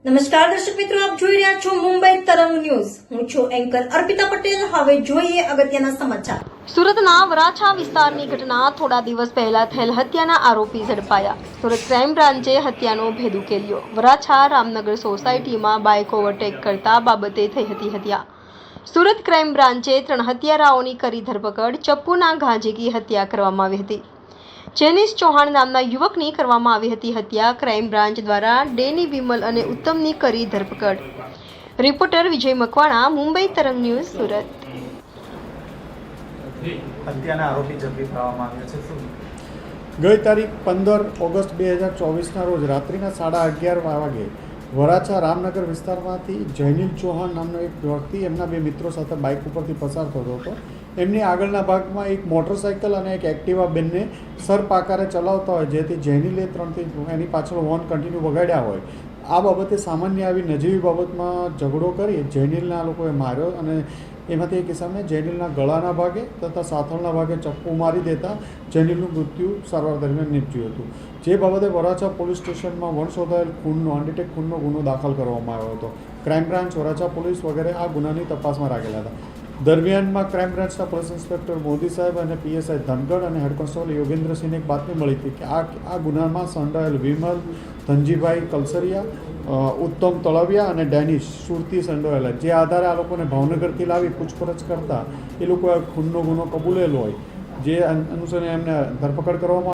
નમસ્કાર દર્શક મિત્રો, આપ જોઈ રહ્યા છો મુંબઈ તરંગ ન્યૂઝ. હું છું એન્કર અર્પિતા પટેલ. હવે જોઈએ અગત્યના સમાચાર. સુરતના વરાછા વિસ્તારની ઘટના. થોડા દિવસ પહેલા થયેલ હત્યાના આરોપી ઝડપાયા. સુરત ક્રાઇમ બ્રાન્ચે હત્યાનો ભેદ ઉકેલ્યો. વરાછા રામનગર સોસાયટીમાં બાઇક ઓવરટેક કરતા બાબતે થઈ હતી હત્યા. સુરત ક્રાઇમ બ્રાન્ચે 3 હત્યારાઓની કરી ધરપકડ. ચપ્પુના ઘા ઝીકી હત્યા કરવામાં આવી હતી. જેનિસ ચૌહાણ નામના યુવકની કરવામાં આવી હતી હત્યા. ક્રાઇમ બ્રાન્ચ દ્વારા ડેની, વિમલ અને ઉત્તમની કરી ધરપકડ. રિપોર્ટર વિજય મકવાણા, મુંબઈ તરંગ ન્યૂઝ, સુરત. હત્યાના આરોપી ઝડપી પાડવામાં આવ્યા છે. શું ગઈ તારીખ 15 ઓગસ્ટ 2024ના રોજ રાત્રિના 11:30 વાગે વરાછા રામનગર વિસ્તારમાંથી જૈનિલ ચૌહાણ નામનો એક વ્યક્તિ એમના 2 મિત્રો સાથે બાઇક ઉપરથી પસાર થતો હતો. એમની આગળના ભાગમાં એક મોટરસાઇકલ અને એક એક્ટિવા બંને સરપાકારે ચલાવતા હોય, જેથી જૈનિલે 3થી એની પાછળ હોર્ન કન્ટિન્યુ વગાડ્યા હોય. આ બાબતે સામાન્ય આવી નજીવી બાબતમાં ઝઘડો કરી જૈનિલને આ લોકોએ માર્યો અને એમાંથી એક કિસ્સામાં જૈનિલના ગળાના ભાગે તથા સાથળના ભાગે ચપ્પુ મારી દેતા જૈનિલનું મૃત્યુ સારવાર દરમિયાન નીપજ્યું હતું. જે બાબતે વરાછા પોલીસ સ્ટેશનમાં વણશોધાયેલ ખૂનનો અનડિટેક ખૂનનો ગુનો દાખલ કરવામાં આવ્યો હતો. ક્રાઇમ બ્રાન્ચ, વરાછા પોલીસ વગેરે આ ગુનાની તપાસમાં રાખેલા હતા. દરમિયાનમાં ક્રાઇમ બ્રાન્ચના પોલીસ ઇન્સ્પેક્ટર મોદી સાહેબ અને પીએસઆઈ ધનગઢ અને હેડ કોન્સ્ટેબલ યોગેન્દ્રસિંહને એક બાતમી મળી હતી કે આ ગુનામાં સંડોવાયેલ વિમલ, ધનજીભાઈ કલસરિયા, ઉત્તમ તળવિયા અને ડેનિશ સુરતી સંડોવાયેલા. જે આધારે આ લોકોને ભાવનગરથી લાવી પૂછપરછ કરતા એ લોકોએ ખૂનનો ગુનો કબૂલેલો હોય, જે અનુસંધાને એમને ધરપકડ કરવામાં